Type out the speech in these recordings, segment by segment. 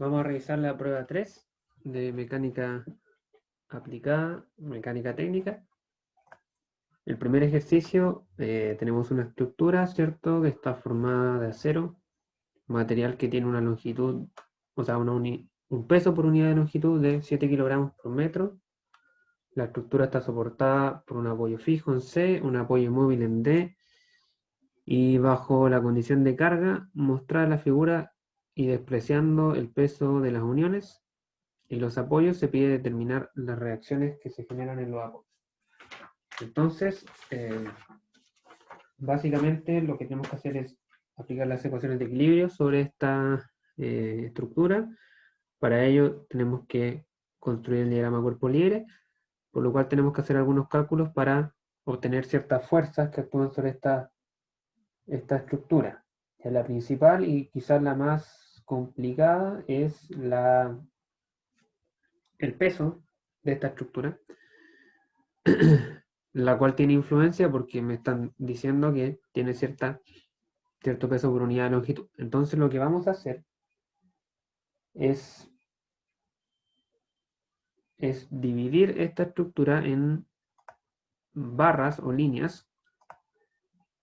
Vamos a revisar la prueba 3 de mecánica aplicada, mecánica técnica. El primer ejercicio, tenemos una estructura, ¿cierto? Que está formada de acero, material que tiene una longitud, o sea, un peso por unidad de longitud de 7 kilogramos por metro. La estructura está soportada por un apoyo fijo en C, un apoyo móvil en D, y bajo la condición de carga, mostrar la figura y despreciando el peso de las uniones y los apoyos, se pide determinar las reacciones que se generan en los apoyos. Entonces, básicamente lo que tenemos que hacer es aplicar las ecuaciones de equilibrio sobre esta estructura. Para ello tenemos que construir el diagrama cuerpo libre, por lo cual tenemos que hacer algunos cálculos para obtener ciertas fuerzas que actúan sobre esta estructura. La principal y quizás la más complicada es el peso de esta estructura, la cual tiene influencia porque me están diciendo que tiene cierto peso por unidad de longitud. Entonces lo que vamos a hacer es dividir esta estructura en barras o líneas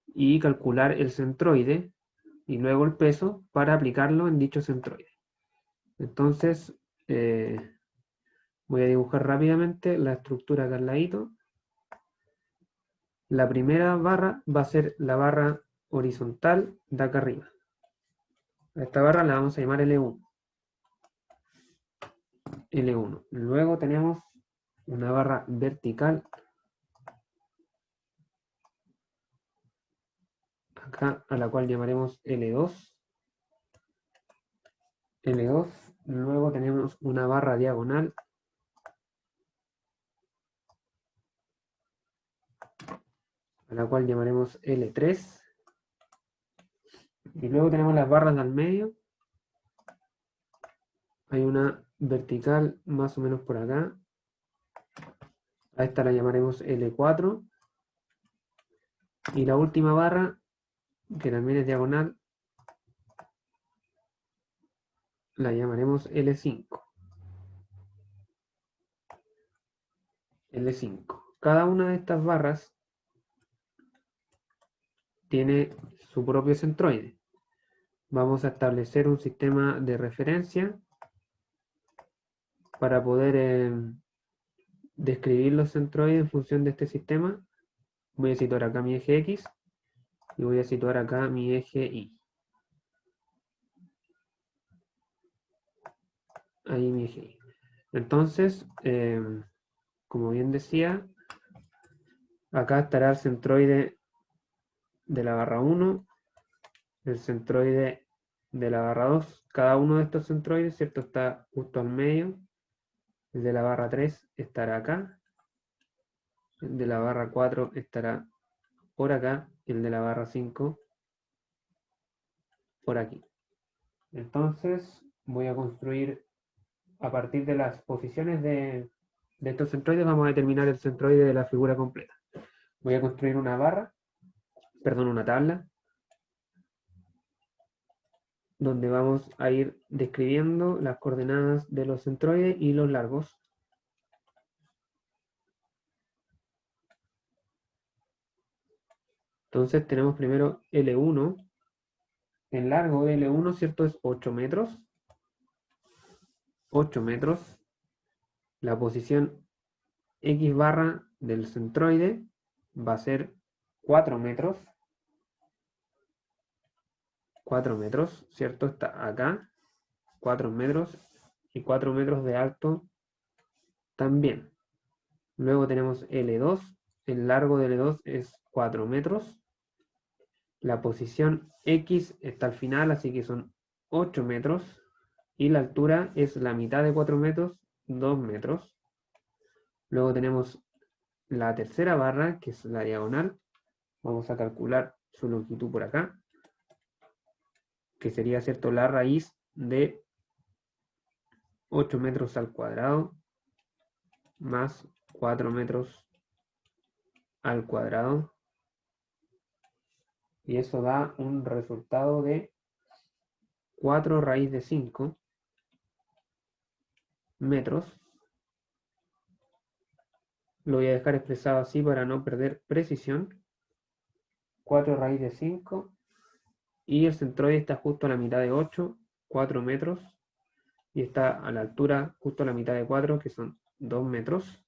y calcular el centroide y luego el peso para aplicarlo en dicho centroide. Entonces voy a dibujar rápidamente la estructura acá al ladito. La primera barra va a ser la barra horizontal de acá arriba. A esta barra la vamos a llamar L1. L1. Luego tenemos una barra vertical acá, a la cual llamaremos L2. L2. Luego tenemos una barra diagonal a la cual llamaremos L3. Y luego tenemos las barras del medio. Hay una vertical más o menos por acá. A esta la llamaremos L4. Y la última barra, que también es diagonal, la llamaremos L5. L5. Cada una de estas barras tiene su propio centroide. Vamos a establecer un sistema de referencia para poder describir los centroides en función de este sistema. Voy a situar acá mi eje X y voy a situar acá mi eje Y. Ahí mi eje Y. Entonces, como bien decía, acá estará el centroide de la barra 1, el centroide de la barra 2. Cada uno de estos centroides, ¿cierto?, está justo al medio. El de la barra 3 estará acá. El de la barra 4 estará por acá. Y el de la barra 5 por aquí. Entonces voy a construir, a partir de las posiciones de estos centroides, vamos a determinar el centroide de la figura completa. Voy a construir una tabla, donde vamos a ir describiendo las coordenadas de los centroides y los largos. Entonces tenemos primero L1. El largo de L1, ¿cierto?, es 8 metros. 8 metros. La posición X barra del centroide va a ser 4 metros. 4 metros, ¿cierto? Está acá. 4 metros y 4 metros de alto también. Luego tenemos L2. El largo de L2 es 4 metros. La posición X está al final, así que son 8 metros. Y la altura es la mitad de 4 metros, 2 metros. Luego tenemos la tercera barra, que es la diagonal. Vamos a calcular su longitud por acá, que sería, ¿cierto?, la raíz de 8 metros al cuadrado más 4 metros al cuadrado. Y eso da un resultado de 4 raíz de 5 metros. Lo voy a dejar expresado así para no perder precisión. 4 raíz de 5. Y el centroide está justo a la mitad de 8, 4 metros. Y está a la altura justo a la mitad de 4, que son 2 metros.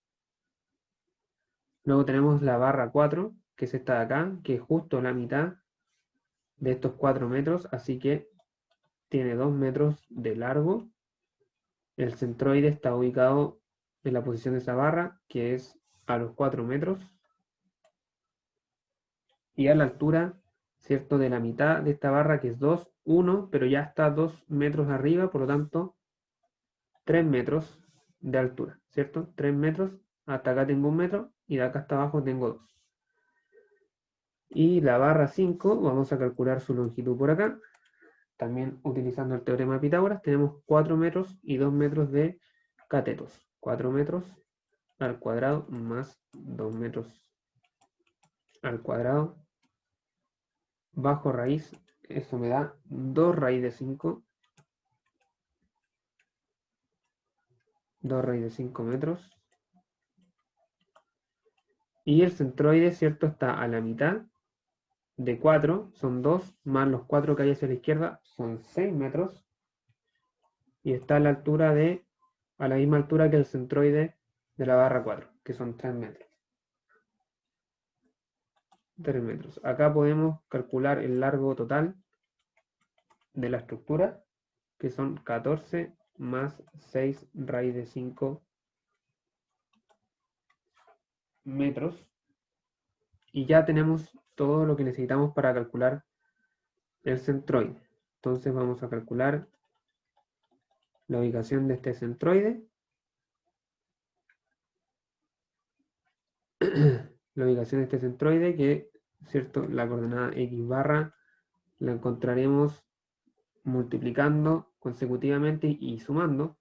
Luego tenemos la barra 4, que es esta de acá, que es justo la mitad de estos 4 metros, así que tiene 2 metros de largo. El centroide está ubicado en la posición de esa barra, que es a los 4 metros. Y a la altura, ¿cierto?, de la mitad de esta barra, que es 2, 1, pero ya está 2 metros arriba, por lo tanto, 3 metros de altura, ¿cierto? 3 metros, hasta acá tengo 1 metro, y de acá hasta abajo tengo 2. Y la barra 5, vamos a calcular su longitud por acá. También utilizando el teorema de Pitágoras, tenemos 4 metros y 2 metros de catetos. 4 metros al cuadrado más 2 metros al cuadrado bajo raíz. Eso me da 2 raíz de 5. 2 raíz de 5 metros. Y el centroide, ¿cierto?, está a la mitad de 4, son 2, más los 4 que hay hacia la izquierda, son 6 metros. Y está a la altura a la misma altura que el centroide de la barra 4, que son 3 metros. 3 metros. Acá podemos calcular el largo total de la estructura, que son 14 más 6 raíz de 5 metros. Y ya tenemos todo lo que necesitamos para calcular el centroide. Entonces vamos a calcular la ubicación de este centroide. La ubicación de este centroide, que, ¿cierto?, la coordenada x barra la encontraremos multiplicando consecutivamente y sumando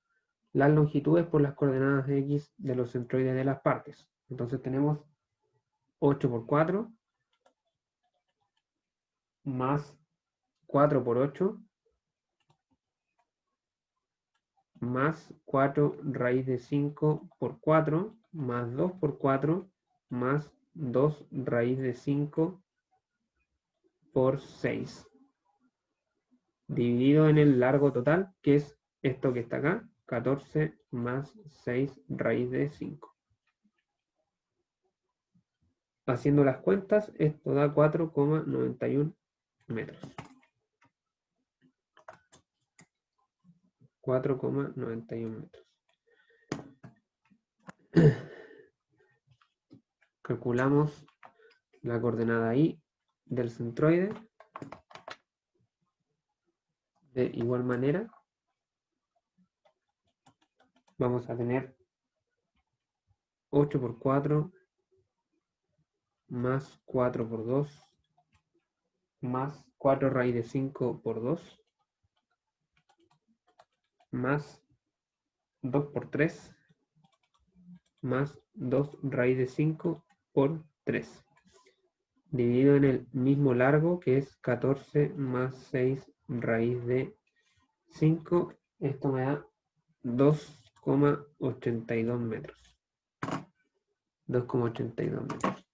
las longitudes por las coordenadas x de los centroides de las partes. Entonces tenemos 8 por 4 más 4 por 8 más 4 raíz de 5 por 4 más 2 por 4 más 2 raíz de 5 por 6 dividido en el largo total, que es esto que está acá, 14 más 6 raíz de 5. Haciendo las cuentas, esto da 4,91 metros. 4,91 metros. Calculamos la coordenada y del centroide. De igual manera, vamos a tener 8 por 4 más 4 por 2 más 4 raíz de 5 por 2 más 2 por 3 más 2 raíz de 5 por 3 dividido en el mismo largo, que es 14 más 6 raíz de 5. Esto me da 2,82 metros. 2,82 metros.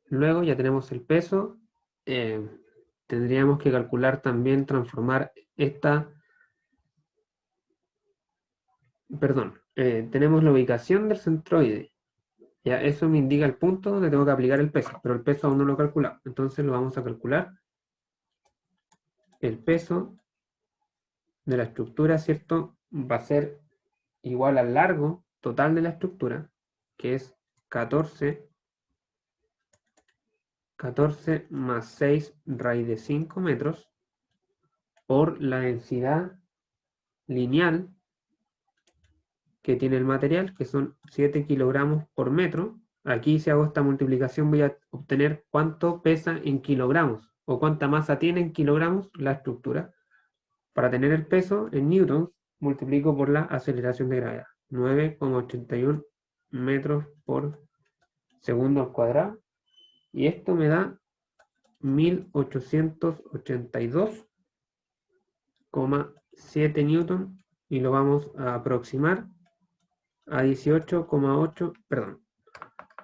Luego ya tenemos el peso. Tendríamos que calcular también, transformar esta... Perdón, tenemos la ubicación del centroide. Ya, eso me indica el punto donde tengo que aplicar el peso, pero el peso aún no lo he calculado. Entonces lo vamos a calcular. El peso de la estructura, ¿cierto?, va a ser igual al largo total de la estructura, que es 14 más 6 raíz de 5 metros, por la densidad lineal que tiene el material, que son 7 kilogramos por metro. Aquí, si hago esta multiplicación, voy a obtener cuánto pesa en kilogramos, o cuánta masa tiene en kilogramos la estructura. Para tener el peso en newtons, multiplico por la aceleración de gravedad. 9,81 metros por segundo al cuadrado. Y esto me da 1882,7 newton y lo vamos a aproximar a 18,8, perdón,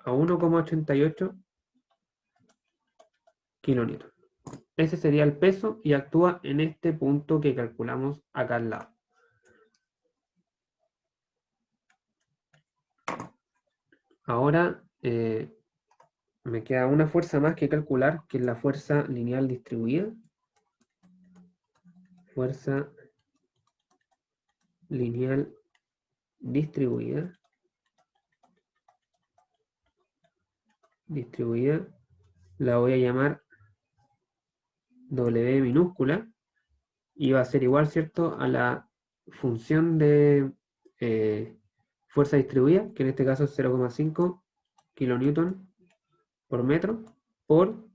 a 1,88 kilonewton. Ese sería el peso y actúa en este punto que calculamos acá al lado. Ahora me queda una fuerza más que calcular, que es la fuerza lineal distribuida. Fuerza lineal distribuida. La voy a llamar W minúscula y va a ser igual, ¿cierto?, a la función de fuerza distribuida, que en este caso es 0,5 kilonewton por metro, por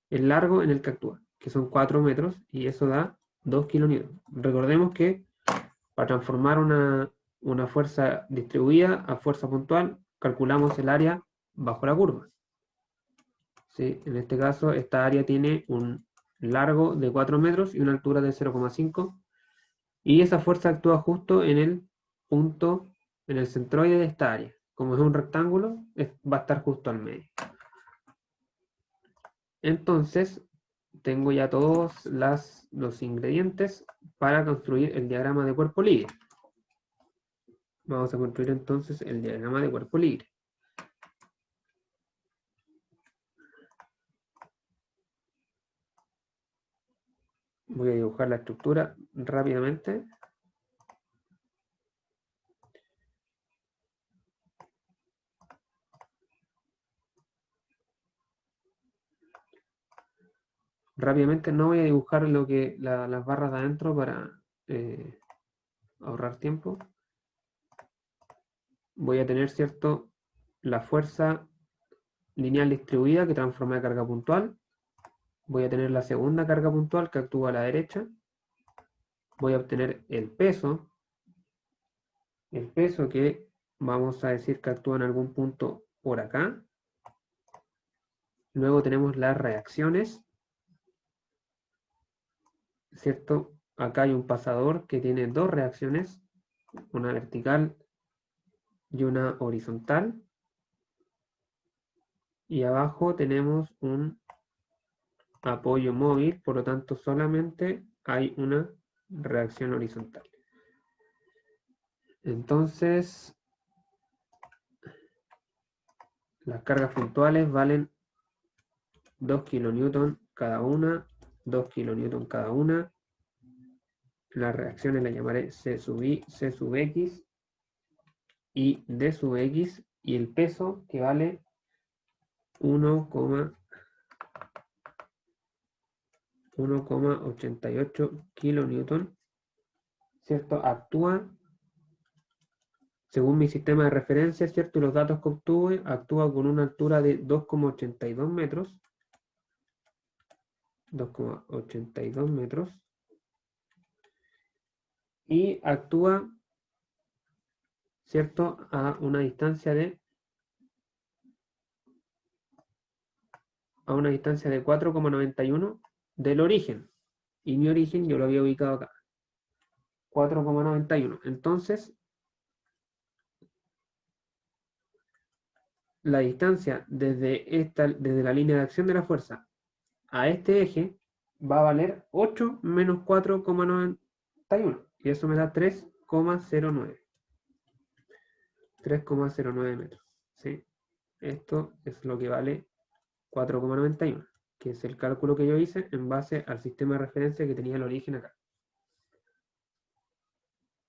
el largo en el que actúa, que son 4 metros, y eso da 2 kilonewton. Recordemos que para transformar una fuerza distribuida a fuerza puntual, calculamos el área bajo la curva. ¿Sí? En este caso, esta área tiene un largo de 4 metros y una altura de 0,5, y esa fuerza actúa justo en el punto, en el centroide de esta área. Como es un rectángulo, va a estar justo al medio. Entonces, tengo ya todos los ingredientes para construir el diagrama de cuerpo libre. Vamos a construir entonces el diagrama de cuerpo libre. Voy a dibujar la estructura rápidamente. Rápidamente no voy a dibujar las barras de adentro para ahorrar tiempo. Voy a tener, ¿cierto?, la fuerza lineal distribuida que transforma a carga puntual. Voy a tener la segunda carga puntual que actúa a la derecha. Voy a obtener el peso que vamos a decir que actúa en algún punto por acá. Luego tenemos las reacciones, ¿cierto? Acá hay un pasador que tiene dos reacciones, una vertical y una horizontal. Y abajo tenemos un apoyo móvil, por lo tanto solamente hay una reacción horizontal. Entonces, las cargas puntuales valen 2 kilonewton cada una, 2 kilonewton cada una. Las reacciones las llamaré C sub I, C sub X y D sub X, y el peso que vale 1,88 kilonewton, ¿cierto? Actúa, según mi sistema de referencia, ¿cierto?, y los datos que obtuve, actúa con una altura de 2,82 metros. 2,82 metros. Y actúa, ¿cierto?, a una distancia de 4,91 del origen. Y mi origen yo lo había ubicado acá. 4,91. Entonces, la distancia desde la línea de acción de la fuerza a este eje va a valer 8 menos 4,91. Y eso me da 3,09. 3,09 metros. ¿Sí? Esto es lo que vale 4,91, que es el cálculo que yo hice en base al sistema de referencia que tenía el origen acá.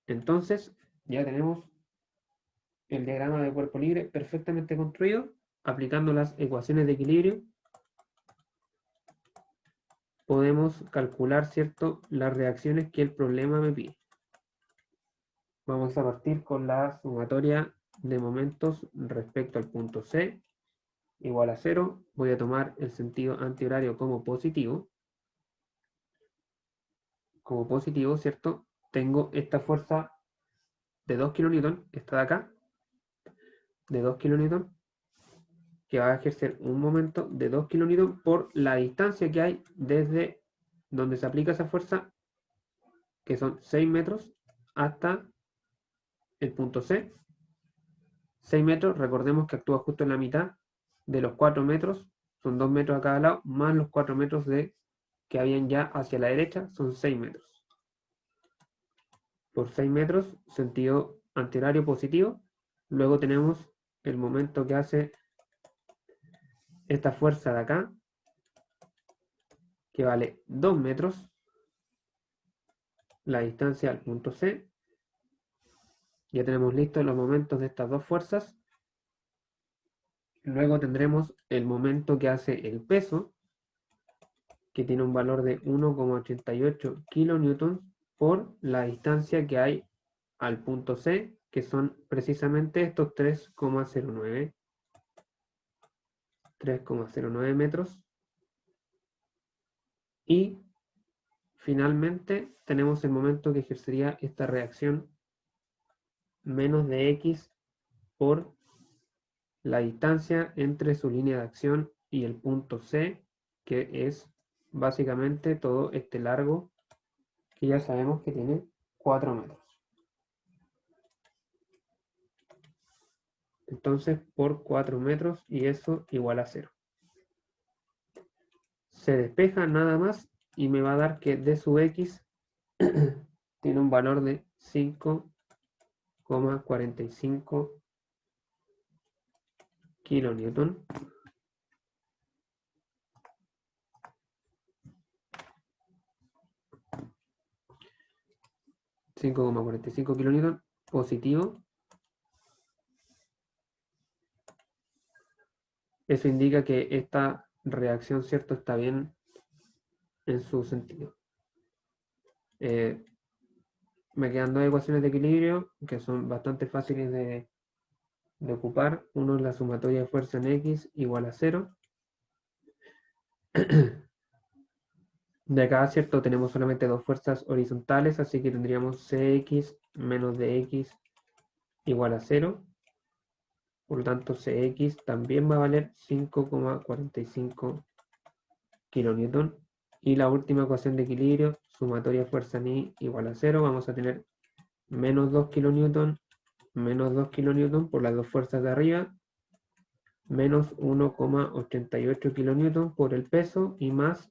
Entonces, ya tenemos el diagrama de cuerpo libre perfectamente construido. Aplicando las ecuaciones de equilibrio, podemos calcular, ¿cierto?, las reacciones que el problema me pide. Vamos a partir con la sumatoria de momentos respecto al punto C, igual a 0. Voy a tomar el sentido antihorario como positivo. Como positivo, ¿cierto? Tengo esta fuerza de 2 kilonewton, esta de acá, de 2 kilonewton, que va a ejercer un momento de 2 kN por la distancia que hay desde donde se aplica esa fuerza, que son 6 metros, hasta el punto C. 6 metros, recordemos que actúa justo en la mitad de los 4 metros, son 2 metros a cada lado, más los 4 metros que habían ya hacia la derecha, son 6 metros. Por 6 metros, sentido antihorario positivo. Luego tenemos el momento que hace esta fuerza de acá, que vale 2 metros, la distancia al punto C. Ya tenemos listos los momentos de estas dos fuerzas. Luego tendremos el momento que hace el peso, que tiene un valor de 1,88 kN por la distancia que hay al punto C, que son precisamente estos 3,09 metros. Y finalmente tenemos el momento que ejercería esta reacción menos de X por la distancia entre su línea de acción y el punto C, que es básicamente todo este largo que ya sabemos que tiene 4 metros. Entonces por 4 metros, y eso igual a 0. Se despeja nada más y me va a dar que d sub x tiene un valor de 5,45 kilonewton. 5,45 kilonewton positivo. Eso indica que esta reacción, ¿cierto?, está bien en su sentido. Me quedan dos ecuaciones de equilibrio que son bastante fáciles de ocupar. Uno es la sumatoria de fuerza en X igual a 0. De acá, ¿cierto?, tenemos solamente dos fuerzas horizontales, así que tendríamos Cx menos dx igual a 0. Por lo tanto, Cx también va a valer 5,45 kN. Y la última ecuación de equilibrio, sumatoria de fuerza en I igual a 0, vamos a tener menos 2 kN, menos 2 kN por las dos fuerzas de arriba, menos 1,88 kN por el peso, y más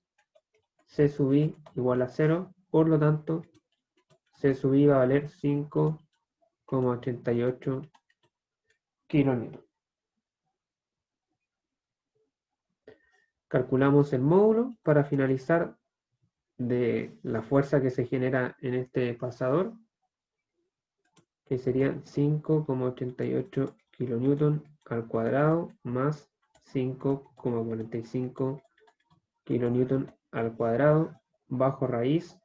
C sub I igual a 0. Por lo tanto, C sub I va a valer 5,88 kN. Calculamos el módulo para finalizar de la fuerza que se genera en este pasador, que serían 5,88 kN al cuadrado más 5,45 kN al cuadrado bajo raíz,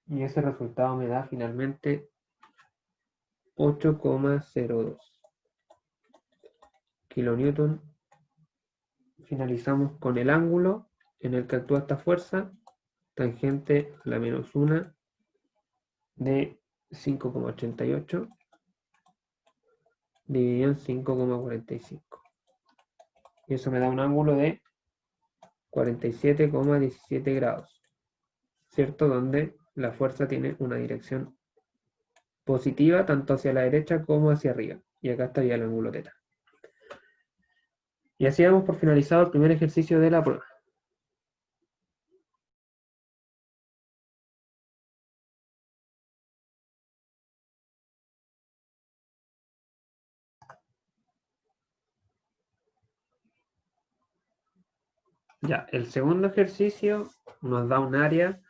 y ese resultado me da finalmente 8,02 kN. Finalizamos con el ángulo en el que actúa esta fuerza, tangente a la menos 1 de 5,88 dividido en 5,45. Y eso me da un ángulo de 47,17 grados, ¿cierto? Donde la fuerza tiene una dirección positiva tanto hacia la derecha como hacia arriba. Y acá estaría el ángulo θ. Y así damos por finalizado el primer ejercicio de la prueba. Ya, el segundo ejercicio nos da un área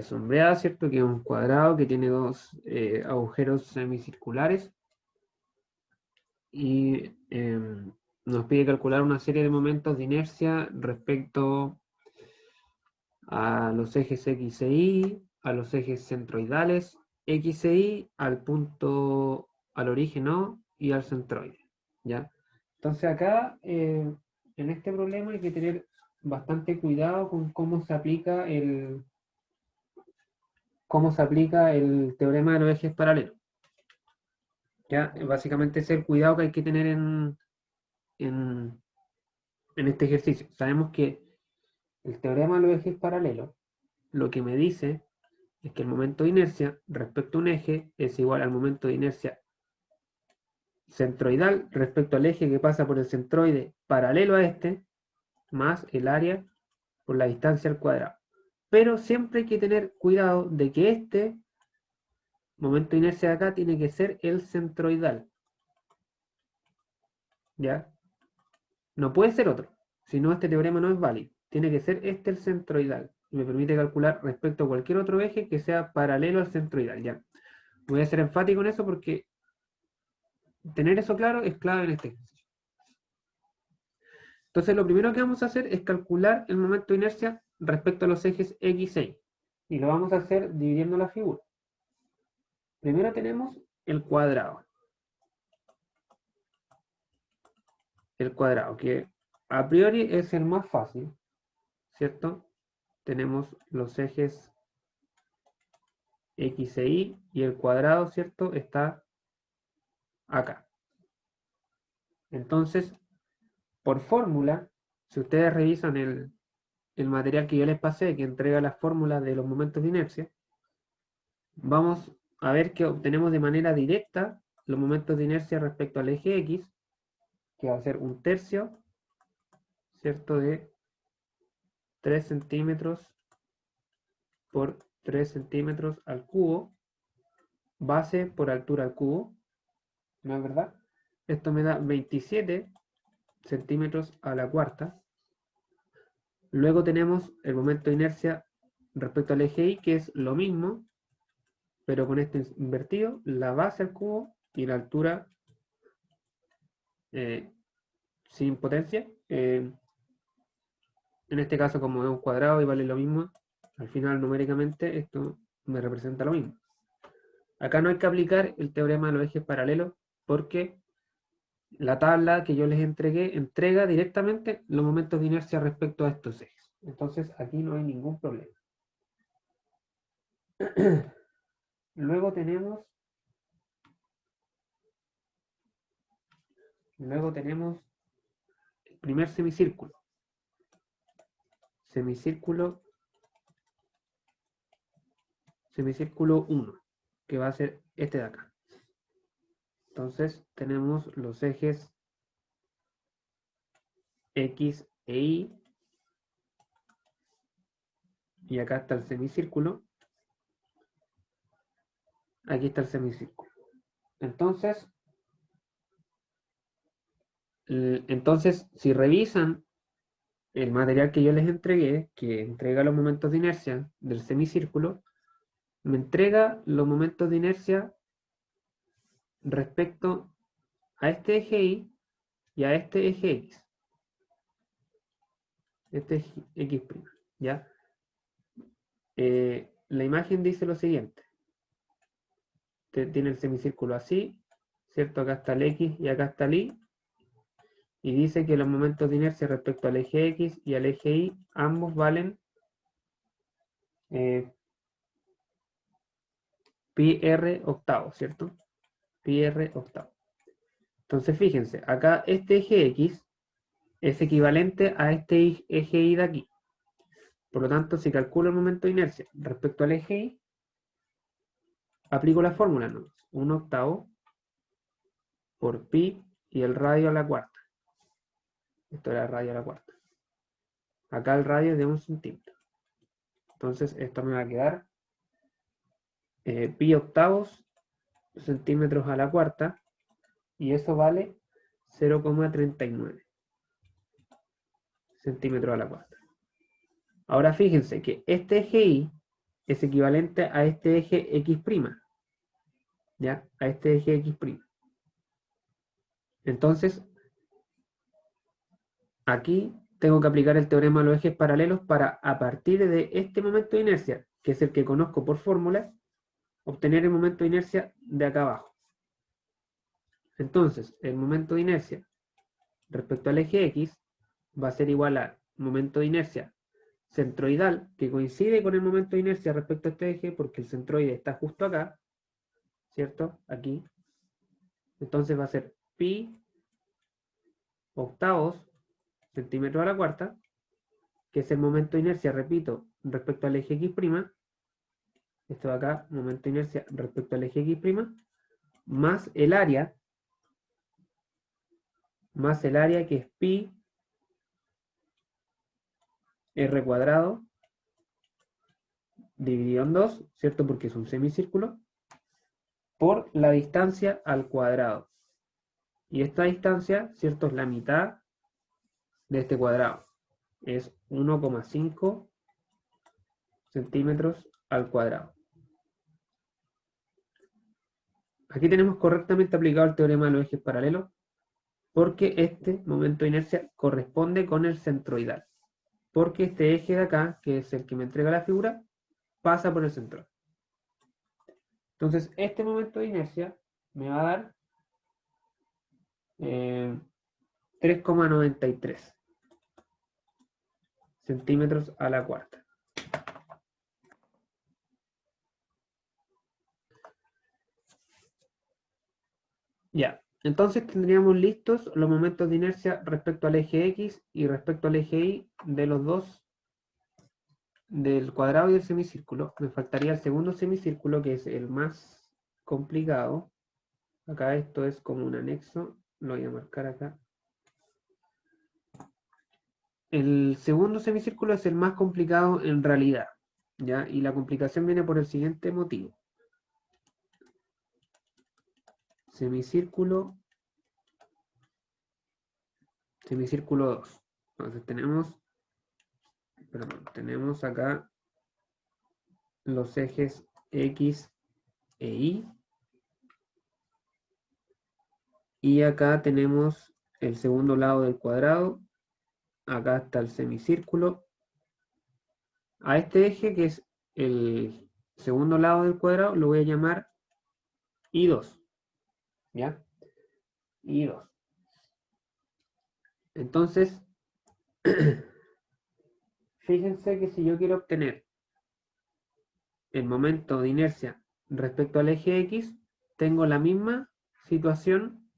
sombreada, ¿cierto? Que es un cuadrado que tiene dos agujeros semicirculares, y nos pide calcular una serie de momentos de inercia respecto a los ejes X e Y, a los ejes centroidales X e Y, al punto, al origen O y al centroide, ¿ya? Entonces acá, en este problema hay que tener bastante cuidado con cómo se aplica el teorema de los ejes paralelos. Ya, básicamente ese es el cuidado que hay que tener en este ejercicio. Sabemos que el teorema de los ejes paralelos lo que me dice es que el momento de inercia respecto a un eje es igual al momento de inercia centroidal respecto al eje que pasa por el centroide paralelo a este, más el área por la distancia al cuadrado. Pero siempre hay que tener cuidado de que este momento de inercia de acá tiene que ser el centroidal. ¿Ya? No puede ser otro. Si no, este teorema no es válido. Tiene que ser este el centroidal. Y me permite calcular respecto a cualquier otro eje que sea paralelo al centroidal. ¿Ya? Voy a ser enfático en eso porque tener eso claro es clave en este ejercicio. Entonces, lo primero que vamos a hacer es calcular el momento de inercia respecto a los ejes X e Y. Y lo vamos a hacer dividiendo la figura. Primero tenemos el cuadrado. El cuadrado, que a priori es el más fácil, ¿cierto? Tenemos los ejes X e Y el cuadrado, ¿cierto? Está acá. Entonces, por fórmula, si ustedes revisan el material que yo les pasé, que entrega las fórmulas de los momentos de inercia, vamos a ver que obtenemos de manera directa los momentos de inercia respecto al eje X, que va a ser un tercio, ¿cierto? De 3 centímetros por 3 centímetros al cubo, base por altura al cubo, ¿no es verdad? Esto me da 27 centímetros a la cuarta. Luego tenemos el momento de inercia respecto al eje Y, que es lo mismo, pero con este invertido, la base al cubo y la altura sin potencia. En este caso, como es un cuadrado y vale lo mismo, al final numéricamente esto me representa lo mismo. Acá no hay que aplicar el teorema de los ejes paralelos porque la tabla que yo les entregué entrega directamente los momentos de inercia respecto a estos ejes. Entonces aquí no hay ningún problema. Luego tenemos el primer semicírculo. Semicírculo 1, que va a ser este de acá. Entonces tenemos los ejes X e Y, y acá está el semicírculo, aquí está el semicírculo. Entonces, si revisan el material que yo les entregué, que entrega los momentos de inercia del semicírculo, me entrega los momentos de inercia respecto a este eje Y y a este eje X. Este es X', ¿ya? La imagen dice lo siguiente. Tiene el semicírculo así, ¿cierto? Acá está el X y acá está el Y. Y dice que los momentos de inercia respecto al eje X y al eje Y, ambos valen pi r octavo, ¿cierto? Pi r octavo. Entonces fíjense, acá este eje X es equivalente a este eje Y de aquí. Por lo tanto, si calculo el momento de inercia respecto al eje Y, aplico la fórmula, ¿no? 1/8 por pi y el radio a la cuarta. Esto era el radio a la cuarta. Acá el radio es de 1 centímetro. Entonces esto me va a quedar pi octavos centímetros a la cuarta, y eso vale 0,39 centímetros a la cuarta. Ahora fíjense que este eje Y es equivalente a este eje X', ¿ya? A este eje X'. Entonces, aquí tengo que aplicar el teorema de los ejes paralelos para, a partir de este momento de inercia, que es el que conozco por fórmula, obtener el momento de inercia de acá abajo. Entonces, el momento de inercia respecto al eje X va a ser igual al momento de inercia centroidal, que coincide con el momento de inercia respecto a este eje, porque el centroide está justo acá, ¿cierto? Aquí. Entonces va a ser pi octavos centímetros a la cuarta, que es el momento de inercia, repito, respecto al eje X', esto de acá, momento de inercia respecto al eje X', más el área que es pi r cuadrado dividido en 2, ¿cierto? Porque es un semicírculo, por la distancia al cuadrado. Y esta distancia, ¿cierto? Es la mitad de este cuadrado. Es 1,5 centímetros al cuadrado. Aquí tenemos correctamente aplicado el teorema de los ejes paralelos, porque este momento de inercia corresponde con el centroidal. Porque este eje de acá, que es el que me entrega la figura, pasa por el centroide. Entonces, este momento de inercia me va a dar 3,93 centímetros a la cuarta. Ya, entonces tendríamos listos los momentos de inercia respecto al eje X y respecto al eje Y de los dos, del cuadrado y del semicírculo. Me faltaría el segundo semicírculo, que es el más complicado. Acá esto es como un anexo, lo voy a marcar acá. El segundo semicírculo es el más complicado en realidad, ¿ya? Y la complicación viene por el siguiente motivo. Semicírculo 2. Entonces tenemos acá los ejes X e Y. Y acá tenemos el segundo lado del cuadrado. Acá está el semicírculo. A este eje, que es el segundo lado del cuadrado, lo voy a llamar I2. ¿Ya? I2. Entonces, fíjense que si yo quiero obtener el momento de inercia respecto al eje X, tengo la misma situación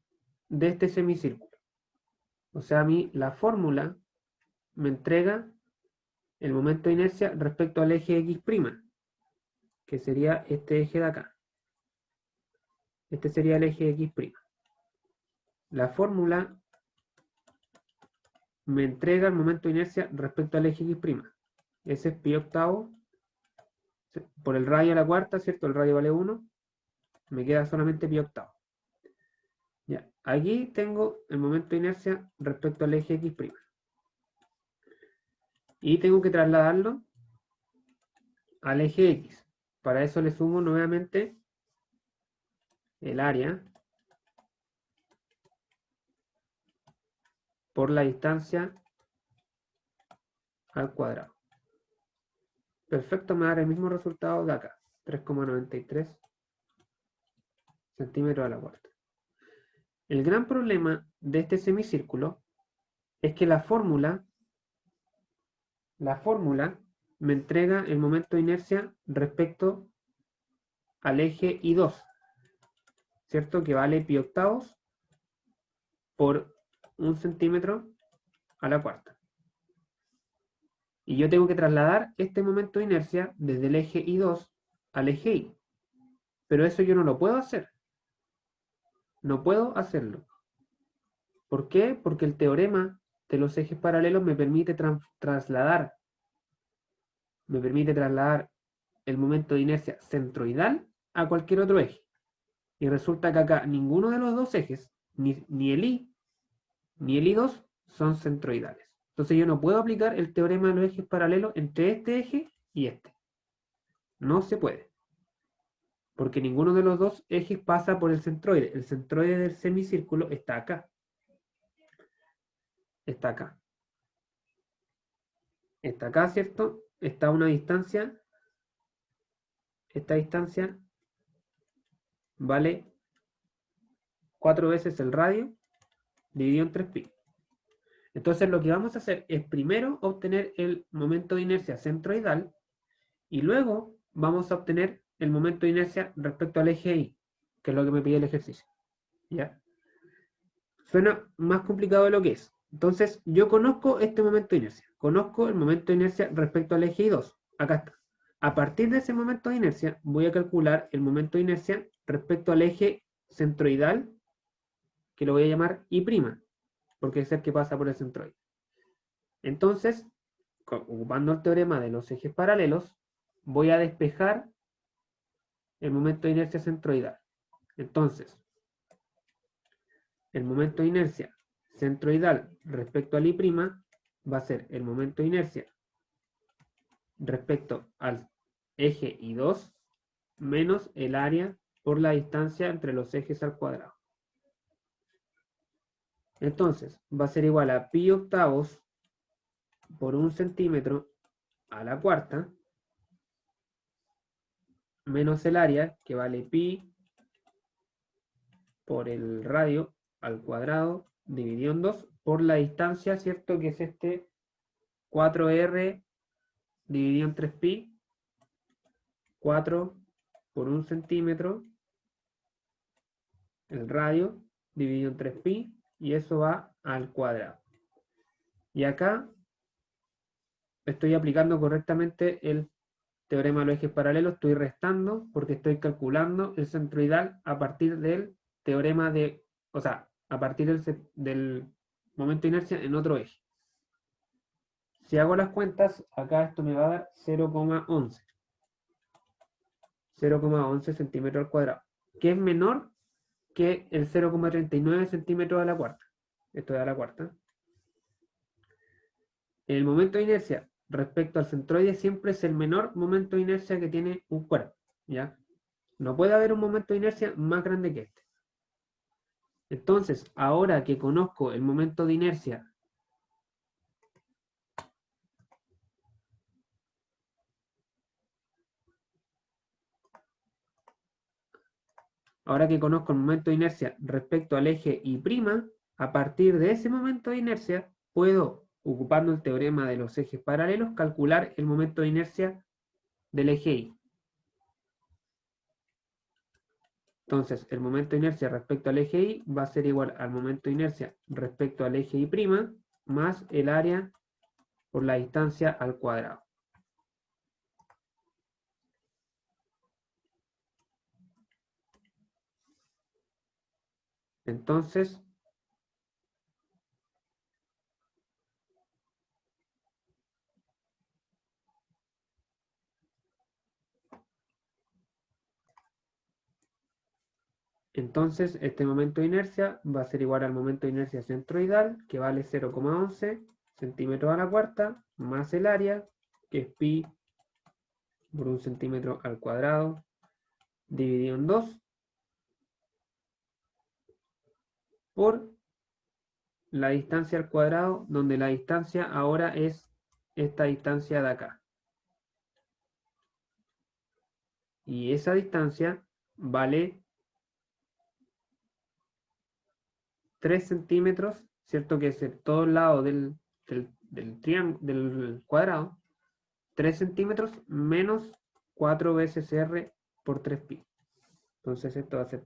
de este semicírculo. O sea, a mí la fórmula me entrega el momento de inercia respecto al eje X', que sería este eje de acá. Este sería el eje X'. La fórmula me entrega el momento de inercia respecto al eje X'. Ese es pi octavo por el radio a la cuarta, ¿cierto? El radio vale 1. Me queda solamente pi octavo. Ya, aquí tengo el momento de inercia respecto al eje X'. Y tengo que trasladarlo al eje X. Para eso le sumo nuevamente el área por la distancia al cuadrado. Perfecto, me da el mismo resultado de acá. 3,93 centímetros a la cuarta. El gran problema de este semicírculo es que la fórmula me entrega el momento de inercia respecto al eje I2, ¿cierto? Que vale pi octavos por 1 centímetro a la cuarta. Y yo tengo que trasladar este momento de inercia desde el eje I2 al eje Y. Pero eso yo no lo puedo hacer. No puedo hacerlo. ¿Por qué? Porque el teorema de los ejes paralelos me permite trasladar el momento de inercia centroidal a cualquier otro eje. Y resulta que acá ninguno de los dos ejes, ni el Y ni el I2, son centroidales. Entonces yo no puedo aplicar el teorema de los ejes paralelos entre este eje y este. No se puede. Porque ninguno de los dos ejes pasa por el centroide. El centroide del semicírculo está acá. Está acá. Está acá, ¿cierto? Está a una distancia. Esta distancia vale 4 veces el radio dividido en 3pi. Entonces lo que vamos a hacer es primero obtener el momento de inercia centroidal y luego vamos a obtener el momento de inercia respecto al eje Y, que es lo que me pide el ejercicio. ¿ya? Suena más complicado de lo que es. Entonces, yo conozco este momento de inercia. Conozco el momento de inercia respecto al eje I2. Acá está. A partir de ese momento de inercia, voy a calcular el momento de inercia respecto al eje centroidal, que lo voy a llamar I', porque es el que pasa por el centroide. Entonces, ocupando el teorema de los ejes paralelos, voy a despejar el momento de inercia centroidal. Entonces, el momento de inercia centroidal respecto al I' va a ser el momento de inercia respecto al eje I2 menos el área por la distancia entre los ejes al cuadrado. Entonces, va a ser igual a pi octavos por 1 centímetro a la cuarta menos el área, que vale pi por el radio al cuadrado dividido en 2 por la distancia, ¿cierto? Que es este 4r dividido en 3pi, 4 por 1 centímetro, el radio dividido en 3pi, y eso va al cuadrado. Y acá estoy aplicando correctamente el teorema de los ejes paralelos, estoy restando porque estoy calculando el centroidal a partir del teorema de, o sea, a partir del momento de inercia en otro eje. Si hago las cuentas, acá esto me va a dar 0,11. 0,11 centímetros al cuadrado, que es menor que el 0,39 centímetros a la cuarta. Esto es a la cuarta. El momento de inercia respecto al centroide siempre es el menor momento de inercia que tiene un cuerpo, ¿ya? No puede haber un momento de inercia más grande que este. Entonces, ahora que conozco el momento de inercia respecto al eje Y', a partir de ese momento de inercia, puedo, ocupando el teorema de los ejes paralelos, calcular el momento de inercia del eje Y. Entonces, el momento de inercia respecto al eje Y va a ser igual al momento de inercia respecto al eje Y' más el área por la distancia al cuadrado. Entonces, este momento de inercia va a ser igual al momento de inercia centroidal, que vale 0,11 centímetros a la cuarta, más el área, que es pi por 1 centímetro al cuadrado, dividido en 2, por la distancia al cuadrado, donde la distancia ahora es esta distancia de acá. Y esa distancia vale 3 centímetros, ¿cierto? Que es en todo el lado del cuadrado, 3 centímetros menos 4 veces r por 3pi. Entonces esto va a ser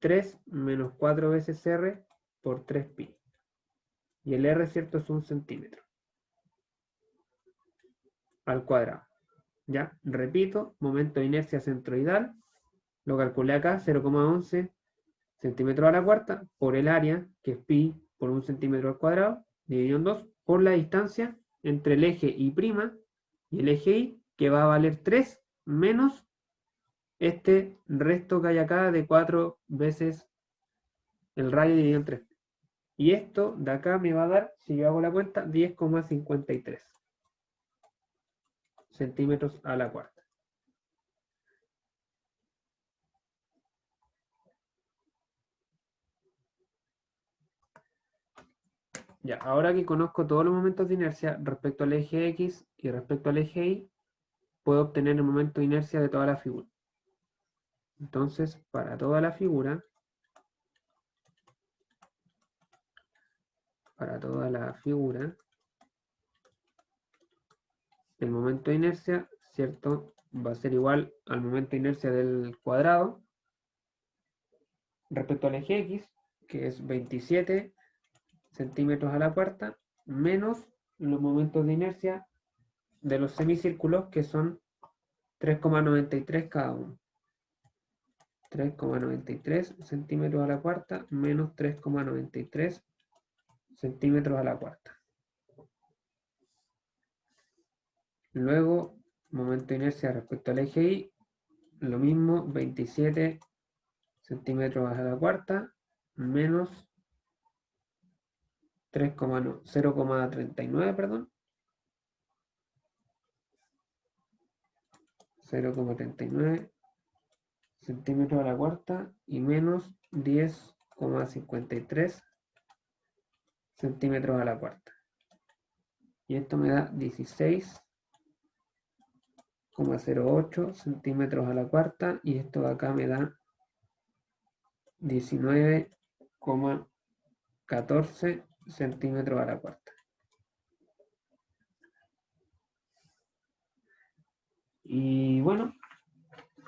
3 menos 4 veces r por 3pi. Y el r, ¿cierto? Es 1 centímetro al cuadrado. ¿Ya? Repito, momento de inercia centroidal, lo calculé acá, 0,11 centímetros a la cuarta, por el área, que es pi por 1 centímetro al cuadrado, dividido en 2, por la distancia entre el eje Y' y el eje Y, que va a valer 3 menos este resto que hay acá de 4 veces el radio dividido en 3. Y esto de acá me va a dar, si yo hago la cuenta, 10,53 centímetros a la cuarta. Ya, ahora que conozco todos los momentos de inercia respecto al eje X y respecto al eje Y, puedo obtener el momento de inercia de toda la figura. Entonces, para toda la figura, el momento de inercia, ¿cierto? Va a ser igual al momento de inercia del cuadrado respecto al eje X, que es 27 centímetros a la cuarta, menos los momentos de inercia de los semicírculos, que son 3,93 cada uno. 3,93 centímetros a la cuarta menos 3,93 centímetros a la cuarta. Luego, momento de inercia respecto al eje Y, lo mismo, 27 centímetros a la cuarta menos 0,39, perdón. 0,39 centímetros a la cuarta y menos 10,53 centímetros a la cuarta. Y esto me da 16,08 centímetros a la cuarta y esto de acá me da 19,14 centímetros a la cuarta. Y bueno,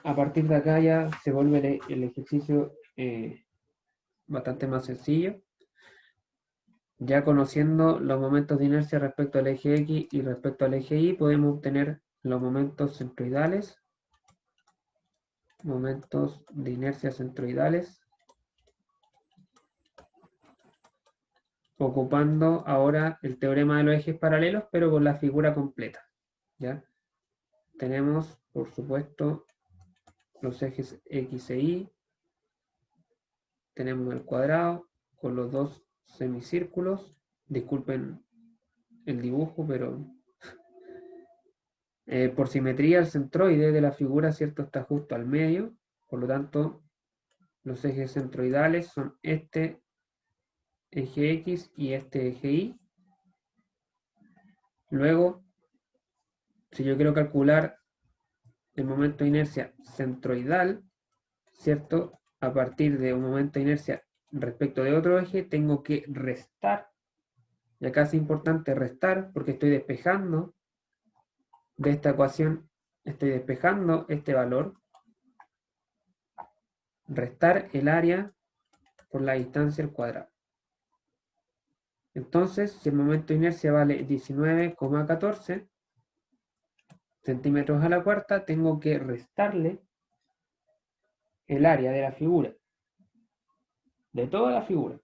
a partir de acá ya se vuelve el ejercicio bastante más sencillo. Ya conociendo los momentos de inercia respecto al eje X y respecto al eje Y, podemos obtener los momentos centroidales, momentos de inercia centroidales, ocupando ahora el teorema de los ejes paralelos, pero con la figura completa. ¿Ya? Tenemos, por supuesto, los ejes X e Y, tenemos el cuadrado con los dos semicírculos. Disculpen el dibujo, pero por simetría el centroide de la figura, ¿cierto?, está justo al medio. Por lo tanto, los ejes centroidales son este eje X y este eje Y. Luego, si yo quiero calcular el momento de inercia centroidal, ¿cierto?, a partir de un momento de inercia respecto de otro eje, tengo que restar. Y acá es importante restar porque estoy despejando de esta ecuación, estoy despejando este valor. Restar el área por la distancia al cuadrado. Entonces, si el momento de inercia vale 19,14 centímetros a la cuarta, tengo que restarle el área de la figura, de toda la figura.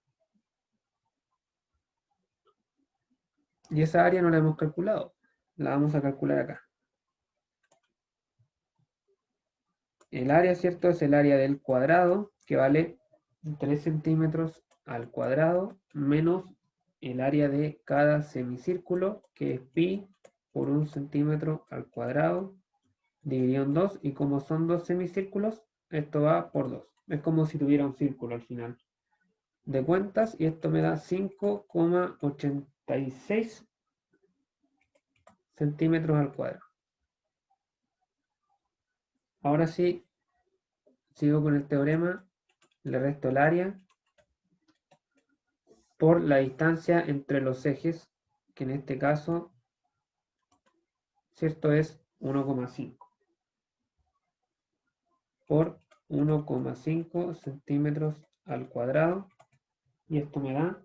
Y esa área no la hemos calculado, la vamos a calcular acá. El área, ¿cierto?, es el área del cuadrado, que vale 3 centímetros al cuadrado, menos el área de cada semicírculo, que es pi por 1 centímetro al cuadrado, dividido en 2, y como son dos semicírculos, esto va por 2. Es como si tuviera un círculo al final de cuentas, y esto me da 5,86 centímetros al cuadrado. Ahora sí, sigo con el teorema, le resto el área por la distancia entre los ejes, que en este caso, ¿cierto?, es 1,5 por 1,5 centímetros al cuadrado, y esto me da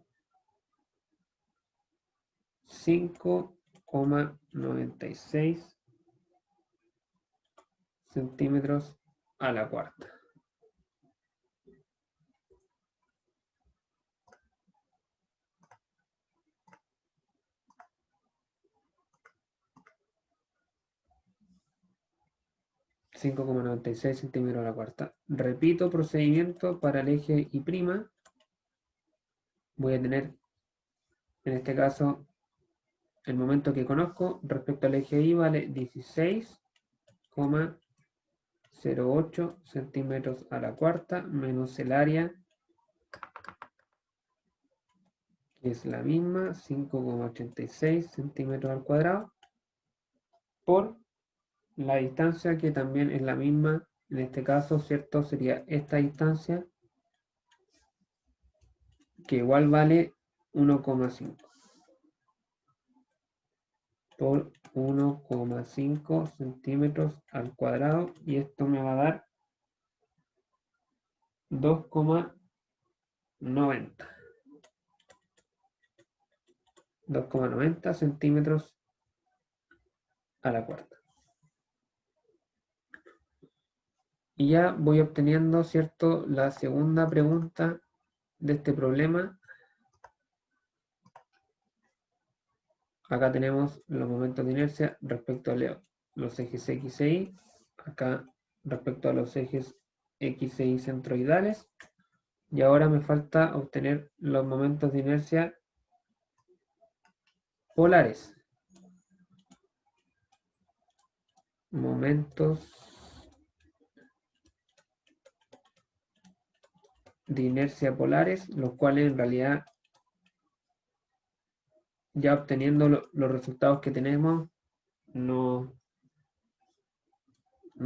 5,96 centímetros a la cuarta. ,96 centímetros a la cuarta. Repito procedimiento para el eje Y'. Voy a tener, en este caso, el momento que conozco respecto al eje Y vale 16,08 centímetros a la cuarta menos el área, que es la misma, 5,86 centímetros al cuadrado, por la distancia, que también es la misma, en este caso, ¿cierto?, sería esta distancia, que igual vale 1,5 por 1,5 centímetros al cuadrado, y esto me va a dar 90. 2,90 centímetros a la cuarta. Y ya voy obteniendo, ¿cierto?, la segunda pregunta de este problema. Acá tenemos los momentos de inercia respecto a los ejes X e Y. Acá respecto a los ejes X e Y centroidales. Y ahora me falta obtener los momentos de inercia polares. Momentos de inercia polares, los cuales en realidad, ya obteniendo los resultados que tenemos, no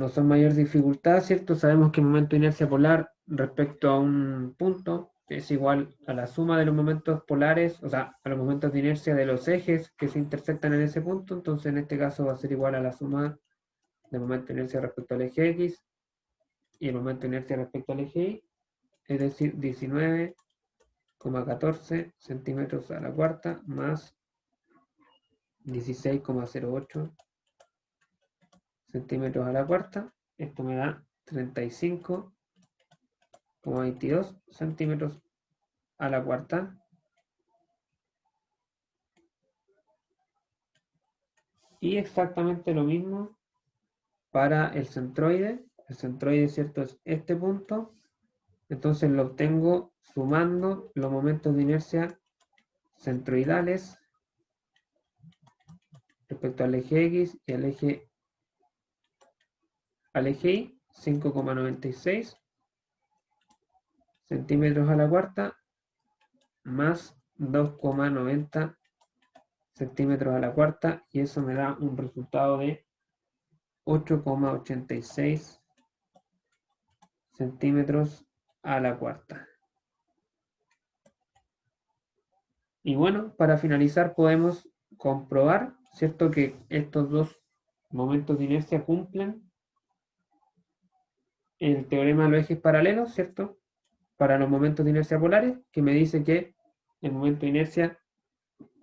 son mayor dificultad, ¿cierto? Sabemos que el momento de inercia polar respecto a un punto es igual a la suma de los momentos polares, o sea, a los momentos de inercia de los ejes que se intersectan en ese punto. Entonces en este caso va a ser igual a la suma del momento de inercia respecto al eje X y el momento de inercia respecto al eje Y, es decir, 19,14 centímetros a la cuarta más 16,08 centímetros a la cuarta. Esto me da 35,22 centímetros a la cuarta. Y exactamente lo mismo para el centroide. El centroide, ¿cierto?, es este punto. Entonces lo obtengo sumando los momentos de inercia centroidales respecto al eje X y al eje Y, 5,96 centímetros a la cuarta más 2,90 centímetros a la cuarta, y eso me da un resultado de 8,86 centímetros a la cuarta. Y bueno, para finalizar podemos comprobar, ¿cierto?, que estos dos momentos de inercia cumplen el teorema de los ejes paralelos, ¿cierto?, para los momentos de inercia polares, que me dice que el momento de inercia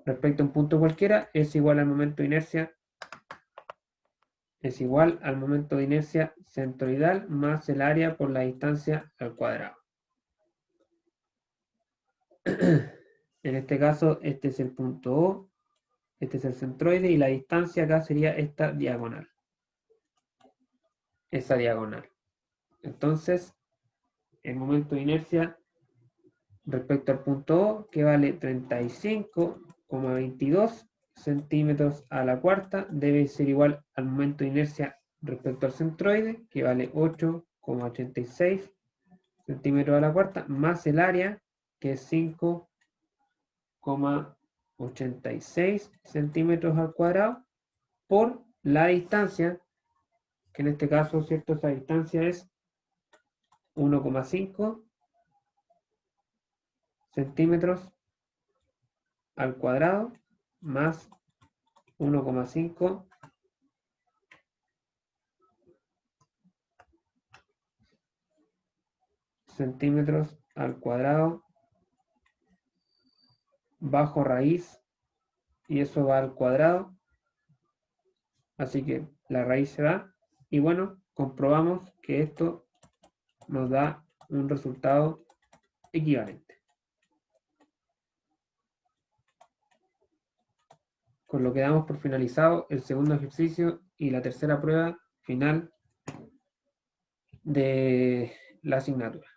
respecto a un punto cualquiera es igual al momento de inercia centroidal más el área por la distancia al cuadrado. En este caso, este es el punto O, este es el centroide, y la distancia acá sería esta diagonal. Esa diagonal. Entonces, el momento de inercia respecto al punto O, que vale 35,22 centímetros a la cuarta, debe ser igual al momento de inercia respecto al centroide, que vale 8,86 centímetros a la cuarta, más el área, que es 5,86 centímetros al cuadrado, por la distancia, que en este caso, ¿cierto?, esa distancia es 1,5 centímetros al cuadrado más 1,5 centímetros al cuadrado bajo raíz, y eso va al cuadrado, así que la raíz se va, y bueno, comprobamos que esto nos da un resultado equivalente. Con lo que damos por finalizado el segundo ejercicio y la tercera prueba final de la asignatura.